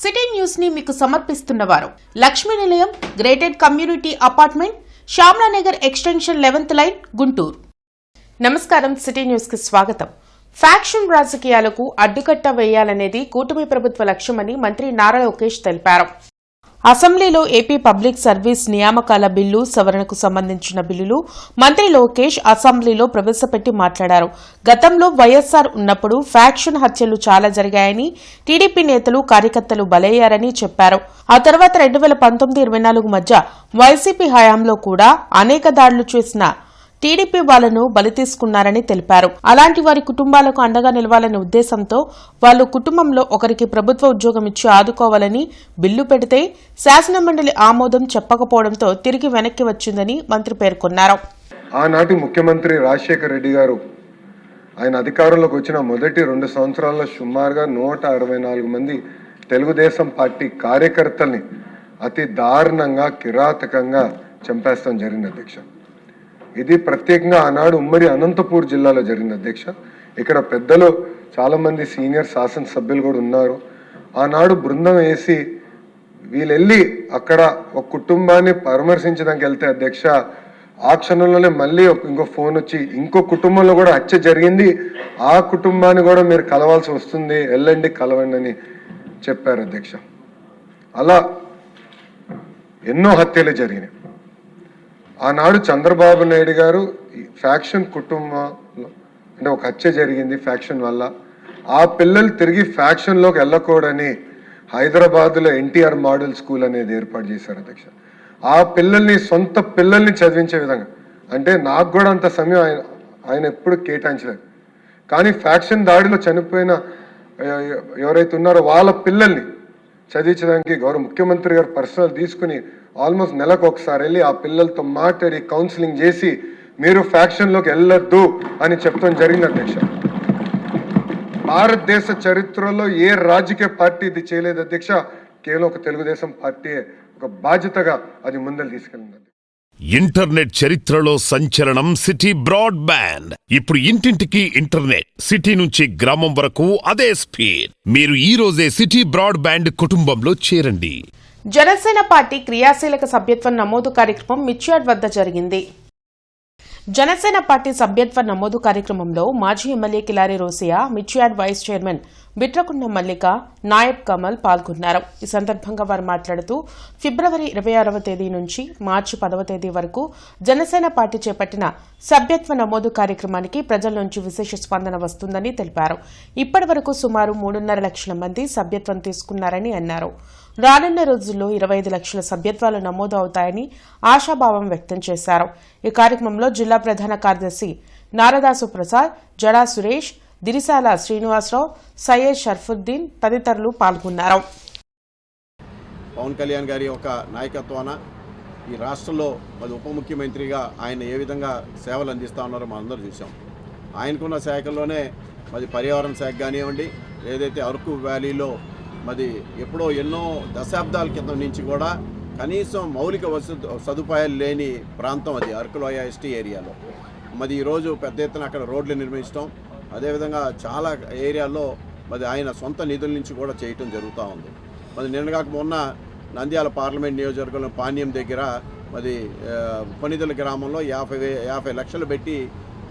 City news ని మీకు సమర్పిస్తున్నవారు Lakshmi Nilayam gated community apartment Shyamalanagar extension 11th line Guntur. నమస్కారం. సిటీ న్యూస్ కి స్వాగతం. ఫ్యాక్షన్ రాజకీయాలకు అడ్డుకట్ట వేయాలనేది కూటమి ప్రభుత్వ లక్ష్యమని మంత్రి నారా లోకేష్ తెలిపారు. అసెంబ్లీలో ఏపీ పబ్లిక్ సర్వీస్ నియామకాల బిల్లు సవరణకు సంబంధించిన బిల్లులు మంత్రి లోకేష్ అసెంబ్లీలో ప్రవేశపెట్టి మాట్లాడారు. గతంలో వైఎస్సార్ ఉన్నప్పుడు ఫ్యాక్షన్ హత్యలు చాలా జరిగాయని, టీడీపీ నేతలు కార్యకర్తలు బలయ్యారని చెప్పారు. ఆ తర్వాత 2019-24 మధ్య వైసీపీ హయాంలో కూడా అనేక దాడులు చేసిన టీడీపీ వాళ్లను బలి తీసుకున్నారని తెలిపారు. అలాంటి వారి కుటుంబాలకు అండగా నిలవాలనే ఉద్దేశంతో వాళ్లు కుటుంబంలో ఒకరికి ప్రభుత్వ ఉద్యోగం ఇచ్చి ఆదుకోవాలని బిల్లు పెడితే శాసనమండలి ఆమోదం చెప్పకపోవడంతో తిరిగి వెనక్కి వచ్చిందని మంత్రి పేర్కొన్నారు. ఆనాటి ముఖ్యమంత్రి రాజశేఖర రెడ్డి గారు ఆయన అధికారంలోకి వచ్చిన మొదటి 2 సంవత్సరాల్లో సుమారుగా 164 మంది తెలుగుదేశం పార్టీ కార్యకర్తల్ని అతి దారుణంగా కిరాతకంగా చంపేస్తాం జరిగింది అధ్యక్ష. ఇది ప్రత్యేకంగా ఆనాడు ఉమ్మడి అనంతపూర్ జిల్లాలో జరిగింది అధ్యక్ష. ఇక్కడ పెద్దలు చాలామంది సీనియర్ శాసనసభ్యులు కూడా ఉన్నారు. ఆనాడు బృందం వేసి వీళ్ళు వెళ్ళి అక్కడ ఒక కుటుంబాన్ని పరామర్శించడానికి వెళ్తే అధ్యక్ష, ఆ క్షణంలోనే మళ్ళీ ఇంకో ఫోన్ వచ్చి ఇంకో కుటుంబంలో కూడా హత్య జరిగింది, ఆ కుటుంబాన్ని కూడా మీరు కలవాల్సి వస్తుంది, వెళ్ళండి కలవండి అని చెప్పారు అధ్యక్ష. అలా ఎన్నో హత్యలు జరిగినాయి. ఆనాడు చంద్రబాబు నాయుడు గారు ఫ్యాక్షన్ కుటుంబంలో అంటే ఒక హత్య జరిగింది ఫ్యాక్షన్ వల్ల, ఆ పిల్లలు తిరిగి ఫ్యాక్షన్లోకి వెళ్ళకూడని హైదరాబాద్లో ఎన్టీఆర్ మోడల్ స్కూల్ అనేది ఏర్పాటు చేశారు అధ్యక్ష. ఆ పిల్లల్ని సొంత పిల్లల్ని చదివించే విధంగా, అంటే నాకు కూడా అంత సమయం ఆయన ఎప్పుడు కేటాయించలేదు, కానీ ఫ్యాక్షన్ దాడిలో చనిపోయిన ఎవరైతే ఉన్నారో వాళ్ళ పిల్లల్ని చదివించడానికి గౌరవ ముఖ్యమంత్రి గారు పర్సనల్ తీసుకుని ఆల్మోస్ట్ నెలకు ఒకసారి వెళ్ళి ఆ పిల్లలతో మాట్లాడి కౌన్సిలింగ్ చేసి మీరు ఫ్యాక్షన్లోకి వెళ్ళొద్దు అని చెప్తాం జరిగింది అధ్యక్ష. భారతదేశ చరిత్రలో ఏ రాజకీయ పార్టీ ఇది చేయలేదు అధ్యక్ష. కేవలం ఒక తెలుగుదేశం పార్టీ ఒక బాధ్యతగా అది ముందలు తీసుకెళ్ళింది. ఇంటర్నెట్ చరిత్రలో సంచలనం సిటీ బ్రాడ్బ్యాండ్. ఇప్పుడు ఇంటింటికి ఇంటర్నెట్, సిటీ నుంచి గ్రామం వరకు అదే స్పీడ్. మీరు ఈ రోజే సిటీ బ్రాడ్బ్యాండ్ కుటుంబంలో చేరండి. జనసేన పార్టీ క్రియాశీలక సభ్యత్వ నమోదు కార్యక్రమం మిర్చియాడ్ వద్ద జరిగింది. జనసేన పార్టీ సభ్యత్వ నమోదు కార్యక్రమంలో మాజీ ఎమ్మెల్యే కిలారి రోసియా, మిర్చియాడ్ వైస్ చైర్మన్ బిట్రకుండ మల్లిక, నాయబ్ కమల్ పాల్గొన్నారు. ఈ సందర్భంగా వారు మాట్లాడుతూ ఫిబ్రవరి 26వ తేదీ నుంచి మార్చి 10వ తేదీ వరకు జనసేన పార్టీ చేపట్టిన సభ్యత్వ నమోదు కార్యక్రమానికి ప్రజల నుంచి విశేష స్పందన వస్తుందని తెలిపారు. ఇప్పటి వరకు సుమారు 3.5 లక్షల మంది సభ్యత్వం తీసుకున్నారని అన్నారు. రానున్న రోజుల్లో 25 లక్షల సభ్యత్వాలు నమోదు అవుతాయని ఆశాభావం వ్యక్తం చేశారు. ఈ కార్యక్రమంలో జిల్లా ప్రధాన కార్యదర్శి నారదాసు ప్రసాద్, జడా సురేష్, దిరిసాల శ్రీనివాసరావు, సయ్యద్ షర్ఫుద్దీన్ తదితరులు పాల్గొన్నారు. పవన్ కళ్యాణ్ గారి యొక్క నాయకత్వాన ఈ రాష్ట్రంలో మరి ఉప ముఖ్యమంత్రిగా ఆయన ఏ విధంగా సేవలు అందిస్తూ ఉన్నారో మనందరూ చూసాం. ఆయనకున్న శాఖల్లోనే మరి పర్యావరణ శాఖ కానివ్వండి, ఏదైతే అరకు వ్యాలీలో మరి ఎప్పుడో ఎన్నో దశాబ్దాల కింద నుంచి కూడా కనీసం మౌలిక సదుపాయాలు లేని ప్రాంతం అది అరకులోయ ఎస్టీ ఏరియాలో. మరి ఈరోజు పెద్ద ఎత్తున అక్కడ రోడ్లు నిర్మించడం, అదేవిధంగా చాలా ఏరియాల్లో మరి ఆయన సొంత నిధుల నుంచి కూడా చేయటం జరుగుతూ ఉంది. మరి నిన్నగాక మొన్న నంద్యాల పార్లమెంట్ నియోజకవర్గంలో పాణ్యం దగ్గర మరి కొనిదల గ్రామంలో 50 లక్షలు పెట్టి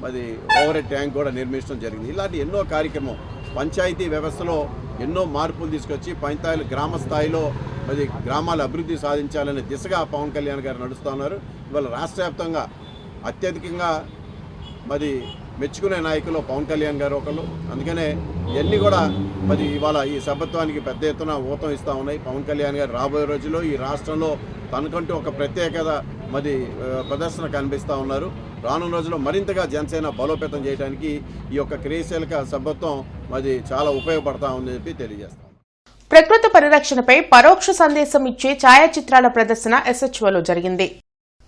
మరి ఓవర్ హెడ్ ట్యాంక్ కూడా నిర్మించడం జరిగింది. ఇలాంటి ఎన్నో కార్యక్రమం పంచాయతీ వ్యవస్థలో ఎన్నో మార్పులు తీసుకొచ్చి గ్రామ స్థాయిలో మరి గ్రామాల అభివృద్ధి సాధించాలనే దిశగా పవన్ కళ్యాణ్ గారు నడుస్తూ ఉన్నారు. ఇవాళ రాష్ట్ర వ్యాప్తంగా అత్యధికంగా మరి మెచ్చుకునే నాయకులు పవన్ కళ్యాణ్ గారు ఒకళ్ళు. అందుకనే ఇవన్నీ కూడా మరి ఇవాళ ఈ సభత్వానికి పెద్ద ఎత్తున ఊతం ఇస్తూ ఉన్నాయి. పవన్ కళ్యాణ్ గారు రాబోయే రోజుల్లో ఈ రాష్ట్రంలో తనకంటూ ఒక ప్రత్యేకత మరి ప్రదర్శన కనిపిస్తూ ఉన్నారు. రానున్న రోజుల్లో మరింతగా జనసేన బలోపేతం చేయడానికి ఈ యొక్క క్రియాశీలక సభత్వం మరి చాలా ఉపయోగపడతా ఉందని చెప్పి తెలియజేస్తాం. ప్రకృతి పరిరక్షణపై పరోక్ష సందేశం ఇచ్చే ఛాయాచిత్రాల ప్రదర్శన ఎస్హెచ్ఓలో జరిగింది.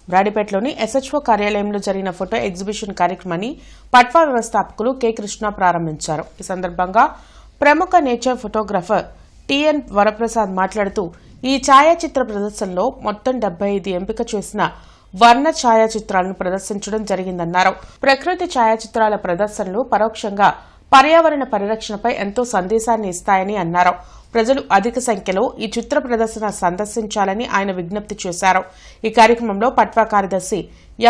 బ్రాడిపేటలోని ఎస్హెచ్ఓ కార్యాలయంలో జరిగిన ఫోటో ఎగ్జిబిషన్ కార్యక్రమాన్ని పట్వా వ్యవస్థాపకులు కె కృష్ణ ప్రారంభించారు. ఈ సందర్భంగా ప్రముఖ నేచర్ ఫోటోగ్రాఫర్ టిఎన్ వరప్రసాద్ మాట్లాడుతూ ఈ ఛాయాచిత్ర ప్రదర్శనలో మొత్తం 75 ఎంపిక చేసిన వర్ణ ఛాయాచిత్రాలను ప్రదర్శించడం జరిగిందన్నారు. ప్రకృతి ఛాయాచిత్రాల ప్రదర్శనలు పరోక్షంగా పర్యావరణ పరిరక్షణపై ఎంతో సందేశాన్ని ఇస్తాయని అన్నారు. ప్రజలు అధిక సంఖ్యలో ఈ చిత్ర ప్రదర్శన సందర్శించాలని ఆయన విజ్ఞప్తి చేశారు. ఈ కార్యక్రమంలో పట్వా కార్యదర్శి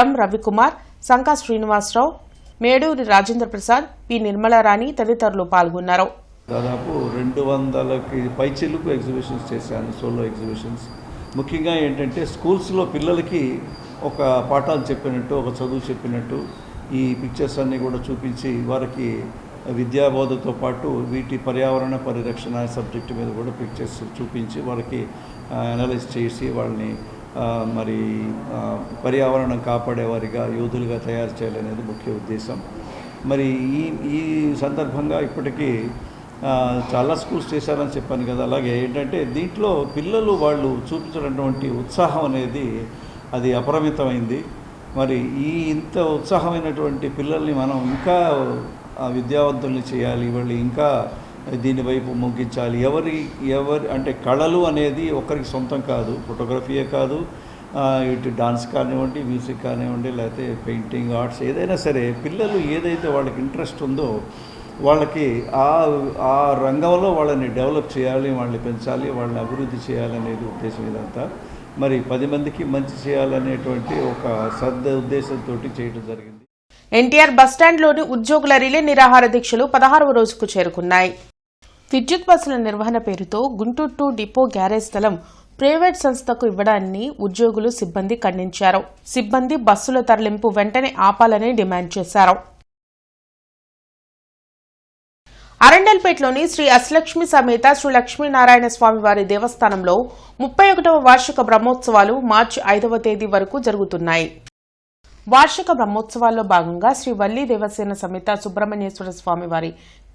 ఎం రవికుమార్, సంకా శ్రీనివాసరావు, మేడూరి రాజేంద్ర ప్రసాద్, పి నిర్మలారాణి తదితరులు పాల్గొన్నారు. దాదాపు 200కి పైచిలుకు ఎగ్జిబిషన్స్ చేశాను, సోలో ఎగ్జిబిషన్స్. ముఖ్యంగా ఏంటంటే స్కూల్స్లో పిల్లలకి ఒక పాఠాలు చెప్పినట్టు, ఒక చదువు చెప్పినట్టు ఈ పిక్చర్స్ అన్నీ కూడా చూపించి వారికి విద్యాబోధతో పాటు వీటి పర్యావరణ పరిరక్షణ సబ్జెక్టు మీద కూడా పిక్చర్స్ చూపించి వారికి అనలైజ్ చేసి వాళ్ళని మరి పర్యావరణం కాపాడేవారిగా యోధులుగా తయారు చేయాలనేది ముఖ్య ఉద్దేశం. మరి ఈ సందర్భంగా ఇప్పటికీ చాలా స్కూల్స్ చేశారని చెప్పాను కదా. అలాగే ఏంటంటే దీంట్లో పిల్లలు వాళ్ళు చూపించినటువంటి ఉత్సాహం అనేది అది అపరిమితమైంది. మరి ఇంత ఉత్సాహమైనటువంటి పిల్లల్ని మనం ఇంకా విద్యావంతుల్ని చేయాలి, వాళ్ళు ఇంకా దీని వైపు ముగించాలి. ఎవరి అంటే కళలు అనేది ఒకరికి సొంతం కాదు, ఫోటోగ్రఫీయే కాదు, ఇటు డాన్స్ కానివ్వండి, మ్యూజిక్ కానివ్వండి, లేకపోతే పెయింటింగ్, ఆర్ట్స్, ఏదైనా సరే పిల్లలు ఏదైతే వాళ్ళకి ఇంట్రెస్ట్ ఉందో వాళ్ళకి ఆ రంగంలో వాళ్ళని డెవలప్ చేయాలి, వాళ్ళని పెంచాలి, వాళ్ళని అభివృద్ధి చేయాలనేది ఉద్దేశం ఇదంతా. మరి 10 మందికి మంచి చేయాలనేటువంటి ఒక ఉద్దేశంతో చేయడం జరిగింది. ఎన్టీఆర్ బస్టాండ్లోని ఉద్యోగుల రిలే నిరాహార దీక్షలు 16వ రోజుకు చేరుకున్నాయి. విద్యుత్ బస్సుల నిర్వహణ పేరుతో గుంటూరు టు డిపో గ్యారేజ్ స్థలం ప్రైవేట్ సంస్థకు ఇవ్వడాన్ని ఉద్యోగులు, సిబ్బంది ఖండించారు. సిబ్బంది బస్సుల తరలింపు వెంటనే ఆపాలని డిమాండ్ చేశారు. అరండల్పేటలోని శ్రీ అష్టలక్ష్మి సమేత శ్రీ లక్ష్మీనారాయణ స్వామివారి దేవస్థానంలో 31వ వార్షిక బ్రహ్మోత్సవాలు మార్చి 5వ తేదీ వరకు జరుగుతున్నాయి. వార్షిక బ్రహ్మోత్సవాల్లో భాగంగా శ్రీ వల్లి దేవసేన సమేత సుబ్రహ్మణ్యేశ్వర స్వామివారి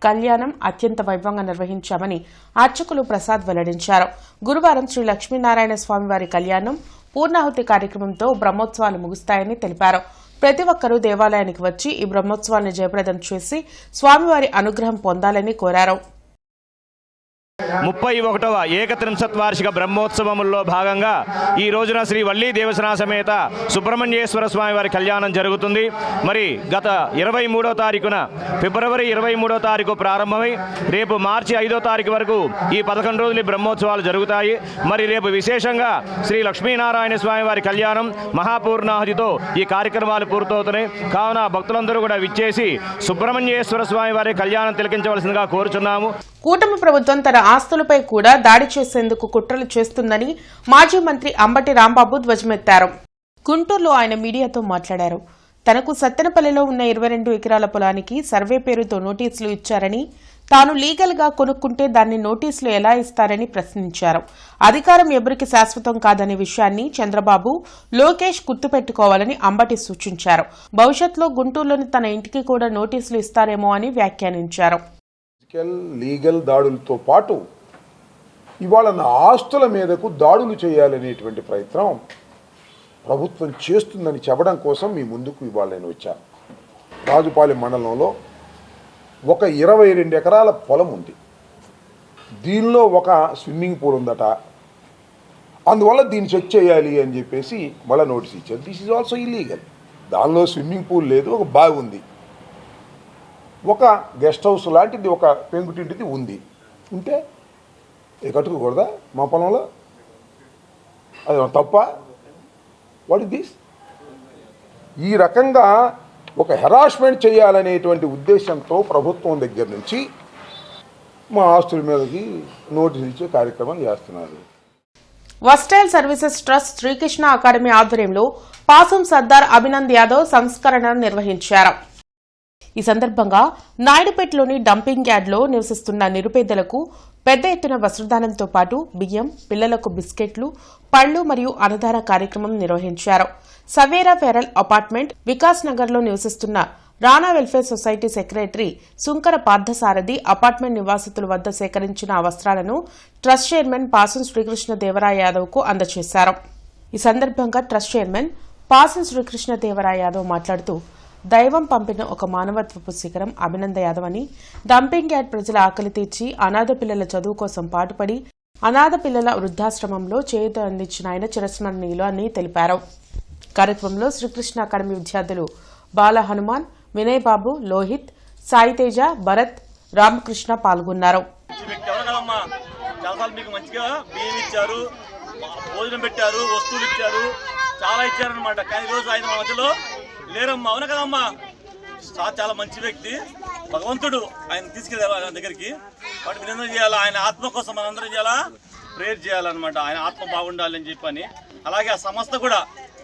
కళ్యాణం అత్యంత వైభవంగా నిర్వహించామని అర్చకులు ప్రసాద్ వెల్లడించారు. గురువారం శ్రీ లక్ష్మీనారాయణ స్వామివారి కళ్యాణం, పూర్ణాహుతి కార్యక్రమంతో బ్రహ్మోత్సవాలు ముగుస్తాయని తెలిపారు. ప్రతి ఒక్కరూ దేవాలయానికి వచ్చి ఈ బ్రహ్మోత్సవాన్ని జయప్రదం చేసి స్వామివారి అనుగ్రహం పొందాలని కోరారు. 31వ ఏకత్రింశత్ వార్షిక బ్రహ్మోత్సవముల్లో భాగంగా ఈ రోజున శ్రీ వల్లి దేవసేన సమేత సుబ్రహ్మణ్యేశ్వర స్వామి వారి కళ్యాణం జరుగుతుంది. మరి గత 23వ తారీఖున ఫిబ్రవరి 23వ తారీఖు ప్రారంభమై రేపు మార్చి 5వ తారీఖు వరకు ఈ 11 రోజులు బ్రహ్మోత్సవాలు జరుగుతాయి. మరి రేపు విశేషంగా శ్రీ లక్ష్మీనారాయణ స్వామి వారి కళ్యాణం, మహాపూర్ణాహుతితో ఈ కార్యక్రమాలు పూర్తవుతున్నాయి. కావున భక్తులందరూ కూడా విచ్చేసి సుబ్రహ్మణ్యేశ్వర స్వామి వారి కళ్యాణం తిలకించవలసిందిగా కోరుచున్నాము. కూటమి ప్రభుత్వం తన ఆస్తులపై కూడా దాడి చేసేందుకు కుట్రలు చేస్తుందని మాజీ మంత్రి అంబటి రాంబాబు ధ్వజమెత్తారు. గుంటూరులో ఆయన మీడియాతో మాట్లాడారు. తనకు సత్తెనపల్లిలో ఉన్న 22 ఎకరాల పొలానికి సర్వే పేరుతో నోటీసులు ఇచ్చారని, తాను లీగల్ గా కొనుక్కుంటే దాన్ని నోటీసులు ఎలా ఇస్తారని ప్రశ్నించారు. అధికారం ఎవరికి శాశ్వతం కాదనే విషయాన్ని చంద్రబాబు, లోకేష్ గుర్తుపెట్టుకోవాలని అంబటి సూచించారు. భవిష్యత్తులో గుంటూరులోని తన ఇంటికి కూడా నోటీసులు ఇస్తారేమో అని వ్యాఖ్యానించారు. లీగల్ దాడులతో పాటు ఇవాళ నా ఆస్తుల మీదకు దాడులు చేయాలనేటువంటి ప్రయత్నం ప్రభుత్వం చేస్తుందని చెప్పడం కోసం మీ ముందుకు ఇవాళ నేను వచ్చాను. రాజుపాలెం మండలంలో ఒక 22 ఎకరాల పొలం ఉంది. దీనిలో ఒక స్విమ్మింగ్ పూల్ ఉందట. అందువల్ల దీన్ని చెక్ చేయాలి అని చెప్పేసి మళ్ళీ నోటీస్ ఇచ్చారు. This is also illegal. దానిలో స్విమ్మింగ్ పూల్ లేదు, ఒక బావి ఉంది, ఒక గెస్ట్ హౌస్ లాంటిది, ఒక పెంకుటింటిది ఉంది. ఉంటే కట్టుకోకూడదా మా పొలంలో? అది తప్ప? What is this? ఈ రకంగా ఒక హెరాస్మెంట్ చేయాలనేటువంటి ఉద్దేశంతో ప్రభుత్వం దగ్గర నుంచి మా ఆస్తుల మీదకి నోటీసు ఇచ్చే కార్యక్రమం చేస్తున్నారు. వస్టైల్ సర్వీసెస్ ట్రస్ట్ శ్రీకృష్ణ అకాడమీ ఆధ్వర్యంలో పాసం సర్దార్ అభినంద్ యాదవ్ సంస్కరణ నిర్వహించారు. ఈ సందర్భంగా నాయుడుపేటలోని డంపింగ్ యార్డ్లో నివసిస్తున్న నిరుపేదలకు పెద్ద ఎత్తున వస్త్రదానంతో పాటు బియ్యం, పిల్లలకు బిస్కెట్లు, పళ్లు మరియు అన్నదాన కార్యక్రమం నిర్వహించారు. సవేరా ఫెరల్ అపార్ట్మెంట్, వికాస్ నగర్లో నివసిస్తున్న Rana welfare society secretary Sunkara Parthasarathi apartment నివాసితుల వద్ద సేకరించిన వస్త్రాలను ట్రస్ట్ చైర్మన్ పాసం శ్రీకృష్ణదేవరాయ యాదవ్కు అందజేశారు. ఈ సందర్భంగా ట్రస్ట్ చైర్మన్ పాసం శ్రీకృష్ణదేవరాయ యాదవ్ మాట్లాడుతూ, దైవం పంపిన ఒక మానవత్వపు శిఖరం అభినంద యాదవ్ అని, డంపింగ్ యార్డ్ ప్రజల ఆకలి తీర్చి అనాథ పిల్లల చదువు కోసం పాటుపడి అనాథ పిల్లల వృద్ధాశ్రమంలో చేయూత అందించిన ఆయన చిరస్మరణీయులు అని తెలిపారు. కార్యక్రమంలో శ్రీకృష్ణ అకాడమీ విద్యార్థులు బాల హనుమాన్, వినయ్ బాబు, లోహిత్, సాయితేజ, భరత్, రామకృష్ణ పాల్గొన్నారు. చాలాసార్లు మీకు మంచిగా బియ్యం ఇచ్చారు, భోజనం పెట్టారు, వస్తువులు ఇచ్చారు, చాలా ఇచ్చారనమాట. కానీ ఈరోజు ఆయన మా మధ్యలో లేరమ్మా. అవునా కదమ్మా? చాలా మంచి వ్యక్తి, భగవంతుడు ఆయన తీసుకెళ్ళారు ఆయన దగ్గరికి. వాటి వినందన చేయాలా, ఆయన ఆత్మ కోసం మనందరం చేయాలా, ప్రేయర్ చేయాలన్నమాట. ఆయన ఆత్మ బాగుండాలని చెప్పని. అలాగే ఆ సంస్థ కూడా,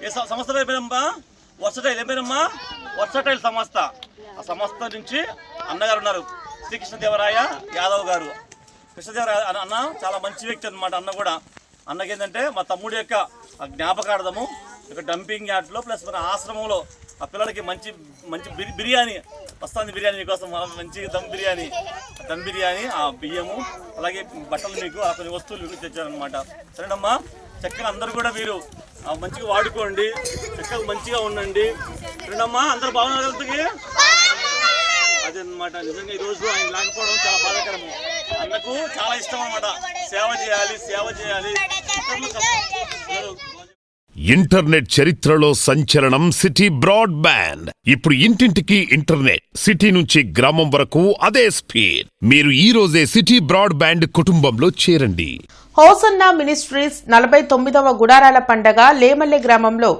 ఏ సంస్థ పేరమ్మా? వర్సటైల్. ఏం పేరమ్మా? వర్సటైల్ సంస్థ. ఆ సంస్థ నుంచి అన్నగారు ఉన్నారు, శ్రీకృష్ణదేవరాయ యాదవ్ గారు. కృష్ణదేవరాయ అన్న చాలా మంచి వ్యక్తి అనమాట. అన్న కూడా అన్నకి ఏంటంటే మా తమ్ముడి యొక్క జ్ఞాపకార్థము ఇక డంపింగ్ యార్డ్లో ప్లస్ మన ఆశ్రమంలో ఆ పిల్లలకి మంచి మంచి బిర్యానీ వస్తుంది. బిర్యానీ మీకోసం మంచి దమ్ బిర్యానీ, ఆ బియ్యము, అలాగే బట్టలు మీకు కొన్ని వస్తువులు మీకు తెచ్చారనమాట. సరేనమ్మా, చక్కగా అందరూ కూడా మీరు మంచిగా వాడుకోండి, చక్కగా మంచిగా ఉండండి. సరేనమ్మా, అందరూ బాగున్నారు. అదనమాట. నిజంగా ఈరోజు ఆయన లేకపోవడం చాలా బాధాకరము. అన్నకు చాలా ఇష్టం అనమాట. సేవ చేయాలి. ఇంటర్నెట్ చరిత్రలో సంచలనం సిటీ బ్రాడ్బ్యాండ్. ఇప్పుడు ఇంటింటికి ఇంటర్నెట్, సిటీ నుంచి గ్రామం వరకు అదే స్పీడ్. మీరు ఈ రోజే సిటీ బ్రాడ్బ్యాండ్ కుటుంబంలో చేరండి. హోసన్నా మినిస్ట్రీస్ 49వ గుడారాల పండగ లేమల్లె గ్రామంలో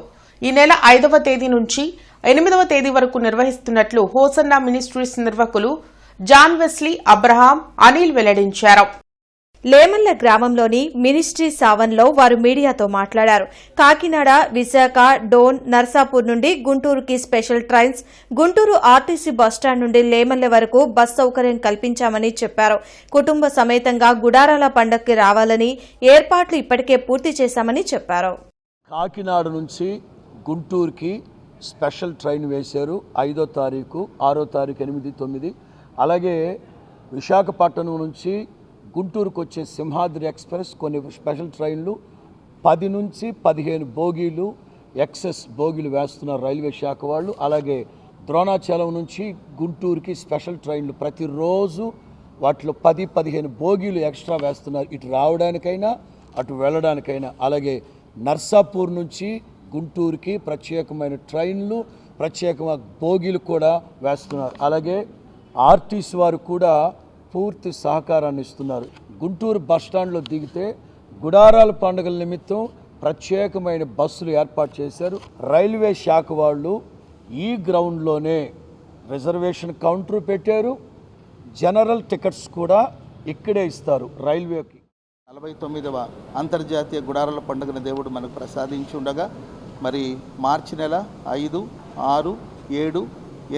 ఈ నెల 5వ తేదీ నుంచి 8వ తేదీ వరకు నిర్వహిస్తున్నట్లు హోసన్నా మినిస్ట్రీస్ నిర్వాహకులు జాన్ వెస్లీ, అబ్రహాం, అనిల్ వెల్లడించారు. లేమల్ల గ్రామంలోని మినిస్ట్రీ సావన్లో వారు మీడియాతో మాట్లాడారు. కాకినాడ, విశాఖ, డోన్, నర్సాపూర్ నుండి గుంటూరుకి special trains, Guntur RTC bus stand నుండి లేమల్లె వరకు బస్ సౌకర్యం కల్పించామని చెప్పారు. కుటుంబ సమేతంగా గుడారాల పండగకి రావాలని ఏర్పాట్లు ఇప్పటికే పూర్తి చేశామని చెప్పారు. కాకినాడ నుంచి గుంటూరుకి స్పెషల్ ట్రైన్ వేశారు. 5వ తారీఖు, 6వ తారీఖు, 8, 9. అలాగే విశాఖపట్నం నుంచి గుంటూరుకు వచ్చే సింహాద్రి ఎక్స్ప్రెస్ కొన్ని స్పెషల్ ట్రైన్లు 10 నుంచి 15 బోగీలు, ఎక్సెస్ బోగీలు వేస్తున్నారు రైల్వే శాఖ వాళ్ళు. అలాగే ద్రోణాచలం నుంచి గుంటూరుకి స్పెషల్ ట్రైన్లు ప్రతిరోజు వాటిలో 10-15 బోగీలు ఎక్స్ట్రా వేస్తున్నారు, ఇటు రావడానికైనా అటు వెళ్ళడానికైనా. అలాగే నర్సాపూర్ నుంచి గుంటూరుకి ప్రత్యేకమైన ట్రైన్లు, ప్రత్యేకమైన బోగీలు కూడా వేస్తున్నారు. అలాగే ఆర్టీసీ వారు కూడా పూర్తి సహకారాన్ని ఇస్తున్నారు. గుంటూరు బస్టాండ్లో దిగితే గుడారాల పండుగల నిమిత్తం ప్రత్యేకమైన బస్సులు ఏర్పాటు చేశారు. రైల్వే శాఖ వాళ్ళు ఈ గ్రౌండ్లోనే రిజర్వేషన్ కౌంటర్ పెట్టారు. జనరల్ టికెట్స్ కూడా ఇక్కడే ఇస్తారు రైల్వేకి. 49వ అంతర్జాతీయ గుడారాల పండుగను దేవుడు మనకు ప్రసాదించి ఉండగా మరి మార్చి నెల 5, 6, 7,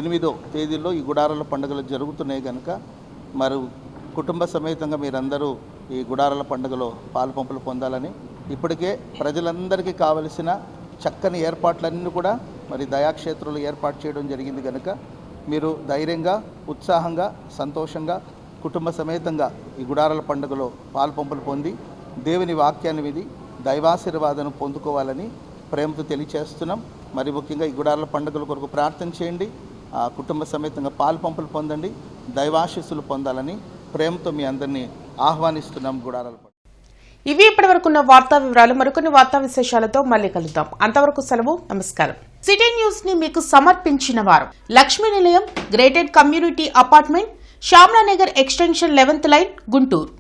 8 తేదీల్లో ఈ గుడారాల పండుగలు జరుగుతున్నాయి కనుక మరి కుటుంబ సమేతంగా మీరందరూ ఈ గుడారాల పండుగలో పాలుపంపులు పొందాలని ఇప్పటికే ప్రజలందరికీ కావలసిన చక్కని ఏర్పాట్లన్నీ కూడా మరి దయాక్షేత్రంలో ఏర్పాటు చేయడం జరిగింది కనుక మీరు ధైర్యంగా, ఉత్సాహంగా, సంతోషంగా కుటుంబ సమేతంగా ఈ గుడారాల పండుగలో పాలుపంపులు పొంది దేవుని వాక్యాన్ని విని దైవాశీర్వాదం పొందుకోవాలని ప్రేమతో తెలియచేస్తున్నాం. మరి ముఖ్యంగా ఈ గుడారాల పండుగల కొరకు ప్రార్థన చేయండి, ఆ కుటుంబ సమేతంగా పాలుపంపులు పొందండి, దైవాశీస్సులు పొందాలని ప్రేమతో మీ అందరినీ ఆహ్వానిస్తున్నాం. గుడారాల పండుగ. ఇవి ఇప్పటివరకున్న వార్తా వివరాలు. మరికొన్ని వార్తా విశేషాలతో మళ్ళీ కలుద్దాం. అంతవరకు సెలవు, నమస్కారం. సిటీ న్యూస్ ని మీకు సమర్పించిన వారు Lakshmi Nilayam, gated community apartment, Shyamlanagar extension 11th line, Guntur.